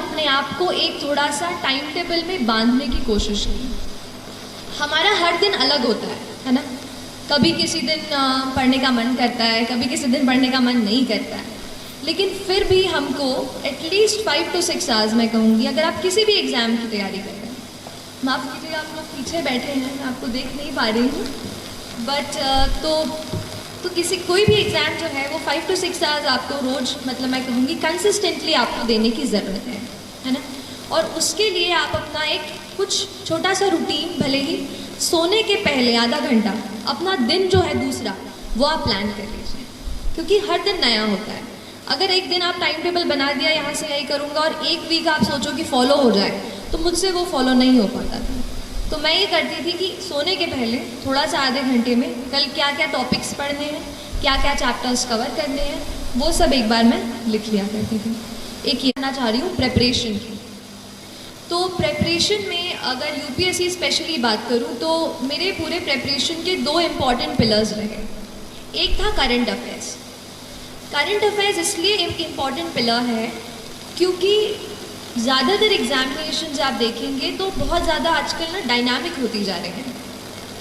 अपने आप को एक थोड़ा सा टाइम टेबल में बांधने की कोशिश की। हमारा हर दिन अलग होता है ना। कभी किसी दिन पढ़ने का मन करता है, कभी किसी दिन पढ़ने का मन नहीं करता है, लेकिन फिर भी हमको एटलीस्ट 5 to 6 आवर्स मैं कहूँगी, अगर आप किसी भी एग्ज़ाम की तैयारी कर रहे हैं, माफ़ कीजिएगा आप लोग पीछे बैठे हैं, मैं आपको देख नहीं पा रही हूँ, बट तो किसी कोई भी एग्ज़ाम जो है वो 5 to 6 आवर्स आपको रोज़, मतलब मैं कहूँगी कंसिस्टेंटली आपको देने की ज़रूरत है ना। और उसके लिए आप अपना एक कुछ छोटा सा रूटीन, भले ही सोने के पहले आधा घंटा अपना दिन जो है दूसरा वो आप प्लान कर लीजिए, क्योंकि हर दिन नया होता है। अगर एक दिन आप टाइम टेबल बना दिया, यहाँ से यही करूँगा, और एक वीक आप सोचो कि फॉलो हो जाए, तो मुझसे वो फॉलो नहीं हो पाता था। तो मैं ये करती थी कि सोने के पहले थोड़ा सा आधे घंटे में कल क्या क्या टॉपिक्स पढ़ने हैं, क्या क्या चैप्टर्स कवर करने हैं, वो सब एक बार मैं लिख लिया करती थी। एक ये करना चाह रही हूँ प्रेपरेशन की। तो प्रेपरेशन में अगर यूपीएससी स्पेशली बात करूँ तो मेरे पूरे प्रेपरेशन के 2 इम्पॉर्टेंट पिलर्स रहे। एक था करंट अफेयर्स। करंट अफेयर्स इसलिए एक इम्पॉर्टेंट पिलर है क्योंकि ज़्यादातर एग्जामिनेशंस आप देखेंगे तो बहुत ज़्यादा आजकल ना डायनामिक होती जा रहे हैं,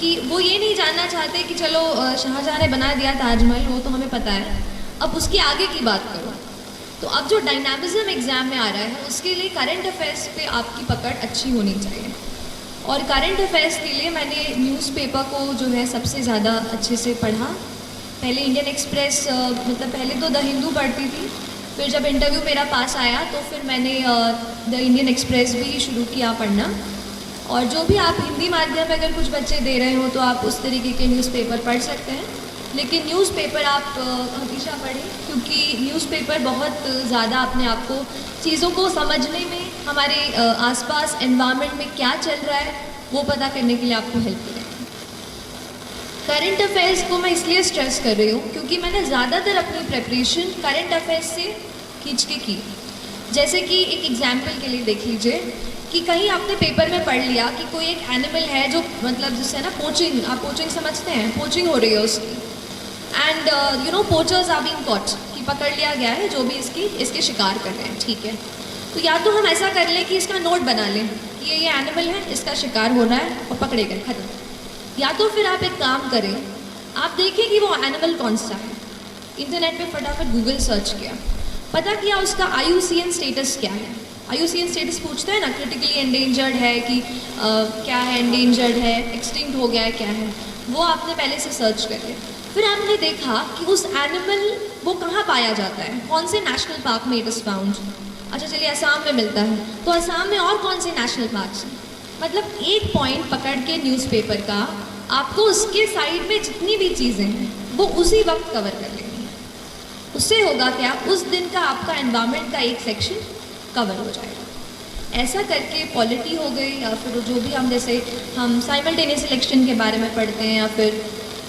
कि वो ये नहीं जानना चाहते कि चलो शाहजहाँ ने बना दिया ताजमहल, वो तो हमें पता है, अब उसके आगे की बात करो। तो अब जो डायनामिज्म एग्ज़ाम में आ रहा है उसके लिए करंट अफेयर्स पे आपकी पकड़ अच्छी होनी चाहिए। और करंट अफेयर्स के लिए मैंने न्यूज़पेपर को जो है सबसे ज़्यादा अच्छे से पढ़ा। पहले इंडियन एक्सप्रेस, मतलब पहले तो द हिंदू पढ़ती थी, फिर जब इंटरव्यू मेरा पास आया तो फिर मैंने द इंडियन एक्सप्रेस भी शुरू किया पढ़ना। और जो भी आप हिंदी माध्यम में अगर कुछ बच्चे दे रहे हो तो आप उस तरीके के न्यूज़पेपर पढ़ सकते हैं, लेकिन न्यूज़पेपर आप हमेशा पढ़ें, क्योंकि न्यूज़पेपर बहुत ज़्यादा अपने आप को चीज़ों को समझने में, हमारे आसपास एनवायरनमेंट में क्या चल रहा है वो पता करने के लिए आपको हेल्प करेगा। करंट अफेयर्स को मैं इसलिए स्ट्रेस कर रही हूँ क्योंकि मैंने ज़्यादातर अपनी प्रेपरेशन करंट अफेयर्स से खींच के की। जैसे कि एक एग्जाम्पल के लिए देख लीजिए कि कहीं आपने पेपर में पढ़ लिया कि कोई एक एनिमल है जो, मतलब जिससे ना पोचिंग, आप पोचिंग समझते हैं, पोचिंग हो रही है उसकी, and you know poachers are being caught, कि पकड़ लिया गया है जो भी इसके शिकार कर रहे हैं, ठीक है। तो या तो हम ऐसा कर लें कि इसका नोट बना लें कि ये एनिमल है, इसका शिकार हो रहा है और पकड़े गए, खत्म। या तो फिर आप एक काम करें, आप देखें कि वो एनिमल कौन सा है, इंटरनेट पे फटाफट गूगल सर्च किया, पता किया उसका IUCN स्टेटस क्या है। IUCN स्टेटस पूछते हैं ना, क्रिटिकली एंडेंजर्ड है कि क्या है, एंडेंजर्ड है, एक्सटिंक्ट हो गया है, क्या है, वो आपने पहले से सर्च कर लिया। फिर आपने देखा कि उस एनिमल वो कहाँ पाया जाता है, कौन से नेशनल पार्क में इट इज़ फाउंड। अच्छा चलिए असम में मिलता है, तो असम में और कौन से नेशनल पार्क्स हैं। मतलब एक पॉइंट पकड़ के न्यूज़पेपर का आपको उसके साइड में जितनी भी चीज़ें हैं वो उसी वक्त कवर कर लेंगे। उससे होगा क्या, उस दिन का आपका एनवायरनमेंट का एक सेक्शन कवर हो जाएगा। ऐसा करके पॉलिटी हो गई, या फिर जो भी हम, जैसे हम साइमल्टेनियस इलेक्शन के बारे में पढ़ते हैं, या फिर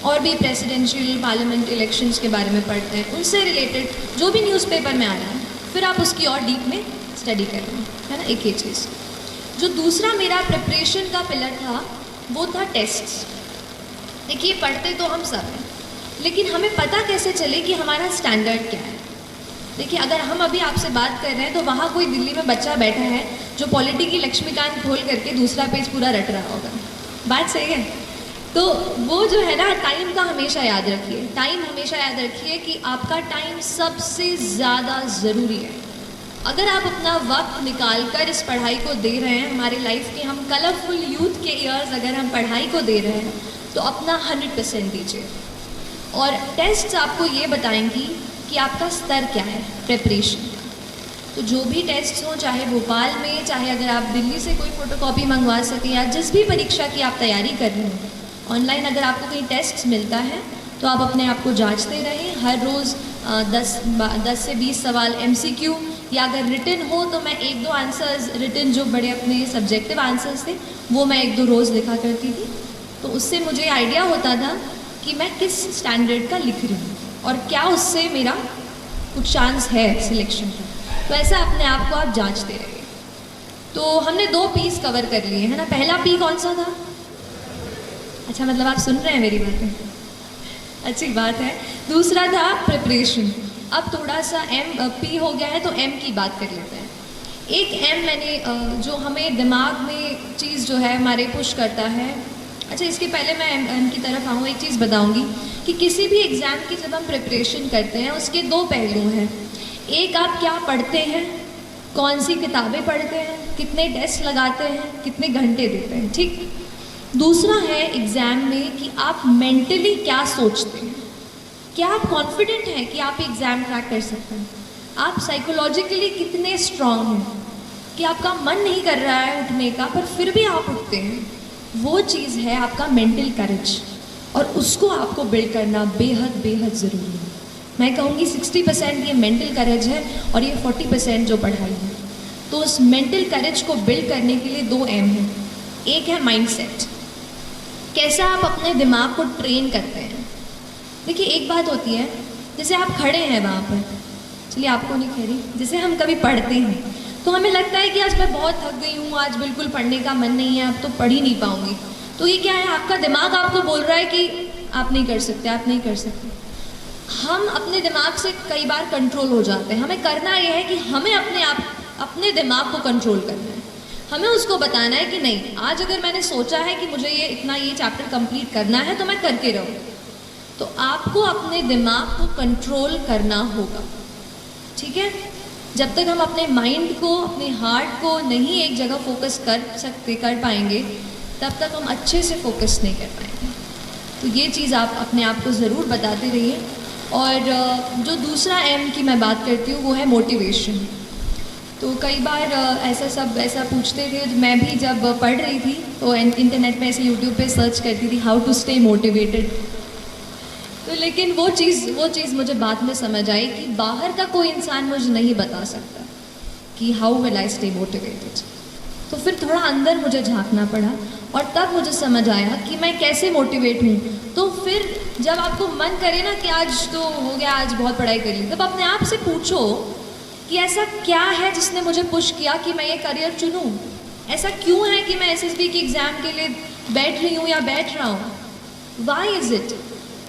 और भी प्रेसिडेंशियल पार्लियामेंट इलेक्शंस के बारे में पढ़ते हैं, उनसे रिलेटेड जो भी न्यूज़पेपर में आ रहा है, फिर आप उसकी और डीप में स्टडी कर रहे हैं, है ना। एक ही चीज़। जो दूसरा मेरा प्रिपरेशन का पिलर था वो था टेस्ट्स। देखिए पढ़ते तो हम सब हैं, लेकिन हमें पता कैसे चले कि हमारा स्टैंडर्ड क्या है। देखिए अगर हम अभी आपसे बात कर रहे हैं तो वहाँ कोई दिल्ली में बच्चा बैठा है जो पॉलिटी की लक्ष्मीकांत खोल करके दूसरा पेज पूरा रट रहा होगा, बात सही है। तो वो जो है ना, टाइम का हमेशा याद रखिए, टाइम हमेशा याद रखिए कि आपका टाइम सबसे ज़्यादा ज़रूरी है। अगर आप अपना वक्त निकाल कर इस पढ़ाई को दे रहे हैं, हमारे लाइफ के हम कलरफुल यूथ के ईयर्स अगर हम पढ़ाई को दे रहे हैं तो अपना 100% दीजिए। और टेस्ट्स आपको ये बताएंगी कि आपका स्तर क्या है प्रिपरेशन का। तो जो भी टेस्ट्स हों, चाहे भोपाल में, चाहे अगर आप दिल्ली से कोई फ़ोटोकॉपी मंगवा सकें, या जिस भी परीक्षा की आप तैयारी कर रहे हो, ऑनलाइन अगर आपको कहीं टेस्ट्स मिलता है तो आप अपने आप को जांचते रहें। हर रोज़ 10 से 20 सवाल MCQ, या अगर रिटन हो तो मैं 1-2 आंसर्स रिटन, जो बड़े अपने सब्जेक्टिव आंसर्स थे, वो मैं 1-2 रोज़ लिखा करती थी। तो उससे मुझे आइडिया होता था कि मैं किस स्टैंडर्ड का लिख रही हूँ और क्या उससे मेरा कुछ चांस है सिलेक्शन का। तो ऐसा अपने आप को आप जांचते रहिए। तो हमने 2 पीस कवर कर लिए है ना। पहला पी कौन सा था? अच्छा, मतलब आप सुन रहे हैं मेरी बातें, अच्छी बात है। दूसरा था प्रिपरेशन। अब थोड़ा सा पी हो गया है तो एम की बात कर लेते हैं। एक एम मैंने जो हमें दिमाग में चीज़ जो है हमारे पुश करता है। अच्छा, इसके पहले मैं एम की तरफ आऊँ, एक चीज़ बताऊँगी कि किसी भी एग्ज़ाम की जब हम प्रिपरेशन करते हैं उसके दो पहलू हैं। एक, आप क्या पढ़ते हैं, कौन सी किताबें पढ़ते हैं, कितने टेस्ट लगाते हैं, कितने घंटे देते हैं, ठीक। दूसरा है एग्ज़ाम में कि आप मेंटली क्या सोचते हैं, क्या आप कॉन्फिडेंट हैं कि आप एग्ज़ाम क्रैक कर सकते हैं, आप साइकोलॉजिकली कितने स्ट्रांग हैं कि आपका मन नहीं कर रहा है उठने का पर फिर भी आप उठते हैं। वो चीज़ है आपका मेंटल करेज, और उसको आपको बिल्ड करना बेहद बेहद ज़रूरी है। मैं कहूँगी 60% ये मेंटल करेज है और ये 40% जो पढ़ाई है। तो उस मेंटल करेज को बिल्ड करने के लिए 2 एम हैं। एक है माइंडसेट, कैसा आप अपने दिमाग को ट्रेन करते हैं। देखिए, एक बात होती है, जैसे आप खड़े हैं वहाँ पर, चलिए आपको नहीं कह रही, जैसे हम कभी पढ़ते हैं तो हमें लगता है कि आज मैं बहुत थक गई हूँ, आज बिल्कुल पढ़ने का मन नहीं है, अब तो पढ़ ही नहीं पाऊँगी। तो ये क्या है, आपका दिमाग आपको बोल रहा है कि आप नहीं कर सकते, आप नहीं कर सकते। हम अपने दिमाग से कई बार कंट्रोल हो जाते हैं। हमें करना यह है कि हमें अपने दिमाग को कंट्रोल करना है। हमें उसको बताना है कि नहीं, आज अगर मैंने सोचा है कि मुझे ये चैप्टर कंप्लीट करना है तो मैं करके रहूँ। तो आपको अपने दिमाग को कंट्रोल करना होगा, ठीक है। जब तक हम अपने माइंड को, अपने हार्ट को नहीं एक जगह फोकस कर पाएंगे, तब तक हम अच्छे से फोकस नहीं कर पाएंगे। तो ये चीज़ आप अपने आप को ज़रूर बताते रहिए। और जो दूसरा एम की मैं बात करती हूँ वो है मोटिवेशन। तो कई बार ऐसा पूछते थे, मैं भी जब पढ़ रही थी तो इंटरनेट पे ऐसे यूट्यूब पे सर्च करती थी हाउ टू स्टे मोटिवेटेड। तो लेकिन वो चीज़ मुझे बाद में समझ आई कि बाहर का कोई इंसान मुझे नहीं बता सकता कि how will I stay motivated. तो फिर थोड़ा अंदर मुझे झांकना पड़ा और तब मुझे समझ आया कि मैं कैसे मोटिवेट हूँ। तो फिर जब आपको मन करे ना कि आज तो हो गया, आज बहुत पढ़ाई कर ली, तब अपने आप से पूछो कि ऐसा क्या है जिसने मुझे पुश किया कि मैं ये करियर चुनूँ। ऐसा क्यों है कि मैं एसएसबी के एग्ज़ाम के लिए बैठ रही हूँ या बैठ रहा हूँ। Why is it.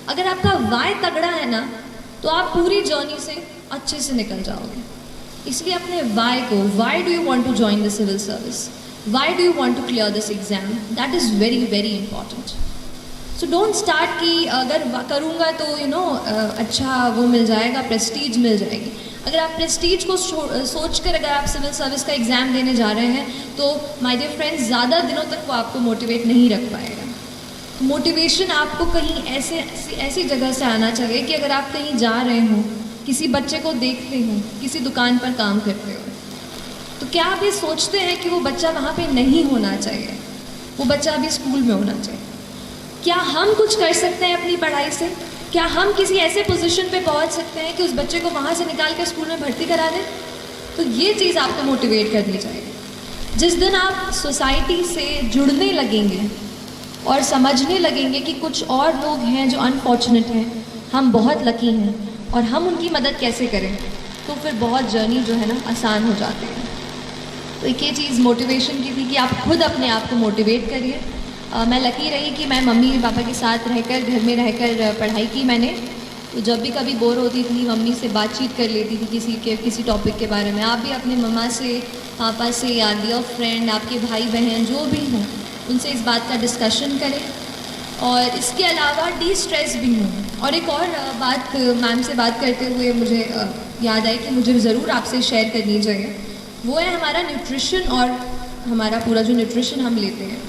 अगर आपका वाई तगड़ा है ना तो आप पूरी जर्नी से अच्छे से निकल जाओगे। इसलिए अपने वाई को, why do you want to join the civil service, why do you want to clear this exam, that is very very important. So don't start कि अगर करूँगा तो अच्छा वो मिल जाएगा, प्रेस्टीज मिल जाएगी। अगर आप प्रेस्टीज को सोचकर अगर आप सिविल सर्विस का एग्ज़ाम देने जा रहे हैं तो माय डियर फ्रेंड्स, ज़्यादा दिनों तक वो आपको मोटिवेट नहीं रख पाएगा। मोटिवेशन आपको कहीं ऐसी जगह से आना चाहिए कि अगर आप कहीं जा रहे हो, किसी बच्चे को देखते हो, किसी दुकान पर काम करते हो, तो क्या आप ये सोचते हैं कि वो बच्चा वहाँ पे नहीं होना चाहिए, वो बच्चा अभी स्कूल में होना चाहिए। क्या हम कुछ कर सकते हैं अपनी पढ़ाई से? क्या हम किसी ऐसे पोजीशन पे पहुँच सकते हैं कि उस बच्चे को वहाँ से निकाल कर स्कूल में भर्ती करा दें? तो ये चीज़ आपको मोटिवेट करनी चाहिए। जिस दिन आप सोसाइटी से जुड़ने लगेंगे और समझने लगेंगे कि कुछ और लोग हैं जो अनफॉर्चुनेट हैं, हम बहुत लकी हैं और हम उनकी मदद कैसे करें, तो फिर बहुत जर्नी जो है ना आसान हो जाती है। तो एक ये चीज़ मोटिवेशन की थी कि आप खुद अपने आप को मोटिवेट करिए। मैं लकी रही कि मैं मम्मी पापा के साथ रहकर, घर में रहकर पढ़ाई की मैंने। तो जब भी कभी बोर होती थी, मम्मी से बातचीत कर लेती थी किसी टॉपिक के बारे में। आप भी अपने मम्मा से, पापा से या डियर फ्रेंड, आपके भाई बहन जो भी हों, उनसे इस बात का डिस्कशन करें। और इसके अलावा डी स्ट्रेस भी हों। और एक और बात मैम से बात करते हुए मुझे याद आई कि मुझे ज़रूर आपसे शेयर करनी चाहिए, वो है हमारा न्यूट्रिशन और हमारा पूरा जो न्यूट्रिशन हम लेते हैं।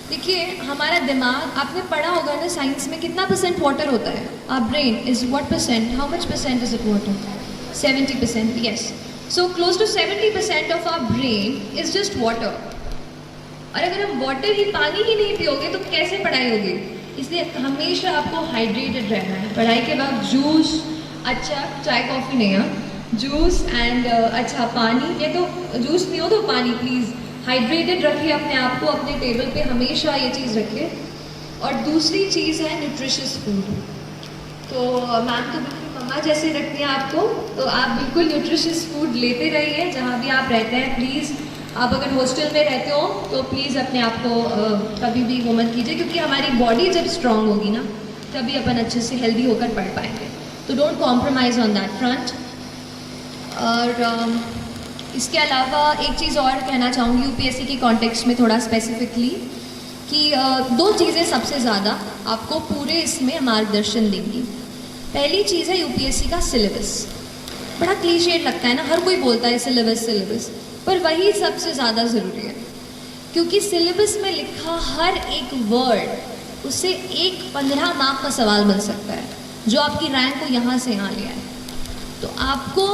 देखिए, हमारा दिमाग, आपने पढ़ा होगा ना साइंस में, कितना % वाटर होता है? Our brain is what %? How much % is it water? 70%, yes. So close to 70% of our brain is just water. और अगर हम पानी ही नहीं पियोगे तो कैसे पढ़ाई होगी? इसलिए हमेशा आपको हाइड्रेटेड रहना है। पढ़ाई के बाद जूस, अच्छा चाय कॉफ़ी नहीं, हाँ, जूस एंड अच्छा पानी, या तो जूस पियो तो पानी, प्लीज़ हाइड्रेटेड रखिए अपने आप को, अपने टेबल पे हमेशा ये चीज़ रखिए। और दूसरी चीज़ है न्यूट्रिशियस फूड। तो मैम तो बिल्कुल मम्मा जैसे रखती हैं आपको, तो आप बिल्कुल न्यूट्रिशियस फूड लेते रहिए जहाँ भी आप रहते हैं। प्लीज़, आप अगर हॉस्टल में रहते हो तो प्लीज़ अपने आप को कभी भी वो मत कीजिए, क्योंकि हमारी बॉडी जब स्ट्रांग होगी ना तभी अपन अच्छे से हेल्दी होकर पढ़ पाएंगे। तो don't compromise on that front. और इसके अलावा एक चीज़ और कहना चाहूँगी यूपीएससी के कॉन्टेक्स्ट में थोड़ा स्पेसिफिकली कि दो चीज़ें सबसे ज़्यादा आपको पूरे इसमें मार्गदर्शन देंगी। पहली चीज़ है यूपीएससी का सिलेबस। बड़ा क्लीशे लगता है ना, हर कोई बोलता है सिलेबस सिलेबस, पर वही सबसे ज़्यादा ज़रूरी है, क्योंकि सिलेबस में लिखा हर एक वर्ड उससे एक 15 मार्क का सवाल बन सकता है, जो आपकी रैंक को यहाँ से यहाँ ले आए। तो आपको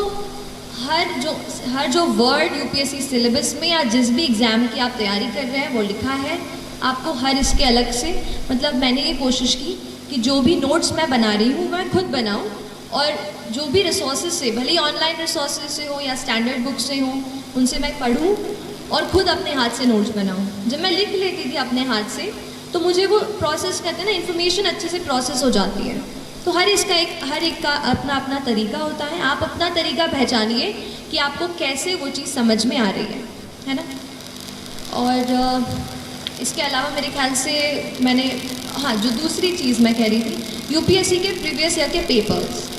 हर जो वर्ड यूपीएससी सिलेबस में या जिस भी एग्ज़ाम की आप तैयारी कर रहे हैं वो लिखा है, आपको हर इसके अलग से, मतलब मैंने ये कोशिश की कि जो भी नोट्स मैं बना रही हूँ मैं खुद बनाऊँ, और जो भी रिसोर्सेज से, भले ही ऑनलाइन रिसोर्सेज से हो या स्टैंडर्ड बुक से हो, उनसे मैं पढ़ूँ और खुद अपने हाथ से नोट्स बनाऊँ। जब मैं लिख लेती थी अपने हाथ से तो मुझे वो प्रोसेस करते हैं ना, इन्फॉर्मेशन अच्छे से प्रोसेस हो जाती है। तो हर एक का अपना अपना तरीका होता है। आप अपना तरीका पहचानिए कि आपको कैसे वो चीज़ समझ में आ रही है ना। और इसके अलावा मेरे ख्याल से मैंने, हाँ, जो दूसरी चीज़ मैं कह रही थी, यूपीएससी के प्रीवियस ईयर के पेपर्स,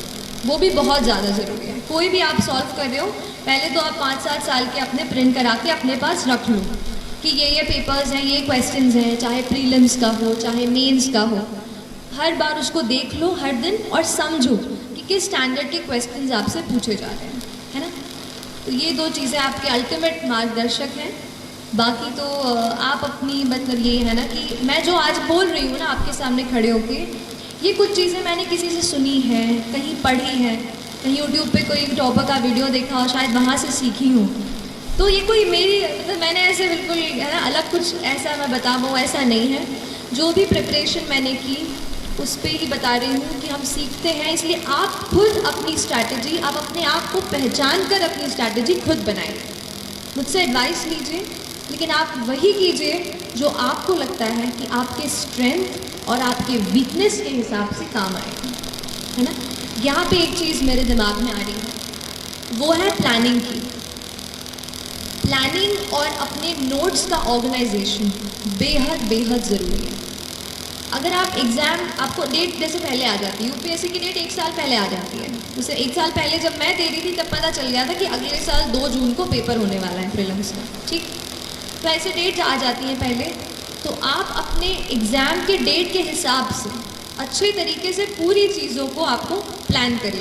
वो भी बहुत ज़्यादा ज़रूरी है। कोई भी आप सॉल्व कर रहे हो, पहले तो आप 5-7 साल के अपने प्रिंट करा के अपने पास रख लो कि ये पेपर्स हैं, ये क्वेश्चंस हैं, चाहे प्रीलिम्स का हो चाहे मेंस का हो। हर बार उसको देख लो हर दिन और समझो कि किस स्टैंडर्ड के क्वेश्चंस आपसे पूछे जा रहे हैं, है ना। तो ये दो चीज़ें आपके अल्टीमेट मार्गदर्शक हैं। बाकी तो आप अपनी, मतलब ये है ना कि मैं जो आज बोल रही हूँ ना आपके सामने खड़े होके, ये कुछ चीज़ें मैंने किसी से सुनी है, कहीं पढ़ी है, कहीं यूट्यूब पे कोई टॉपर का वीडियो देखा और शायद वहाँ से सीखी हूँ। तो ये कोई मेरी, मतलब मैंने ऐसे बिल्कुल, है ना, अलग कुछ ऐसा मैं बता पाऊँ ऐसा नहीं है। जो भी प्रिपरेशन मैंने की उस पर ही बता रही हूँ कि हम सीखते हैं, इसलिए आप खुद अपनी स्ट्रैटेजी, आप अपने आप को पहचान कर अपनी स्ट्रैटेजी खुद बनाएं। मुझसे एडवाइस लीजिए, लेकिन आप वही कीजिए जो आपको लगता है कि आपके स्ट्रेंथ और आपके वीकनेस के हिसाब से काम आएगा, है ना। यहाँ पे एक चीज़ मेरे दिमाग में आ रही है, वो है प्लानिंग की। प्लानिंग और अपने नोट्स का ऑर्गेनाइजेशन बेहद ज़रूरी है। अगर आप एग्ज़ाम, आपको डेट जैसे पहले आ जाती है, यूपीएससी की डेट 1 साल पहले आ जाती है। जैसे 1 साल पहले जब मैं दे रही थी तब पता चल गया था कि अगले साल 2 जून को पेपर होने वाला है प्रीलिम्स का, ठीक। तो ऐसे डेट आ जाती हैं पहले, तो आप अपने एग्ज़ाम के डेट के हिसाब से अच्छे तरीके से पूरी चीज़ों को आपको प्लान करिए।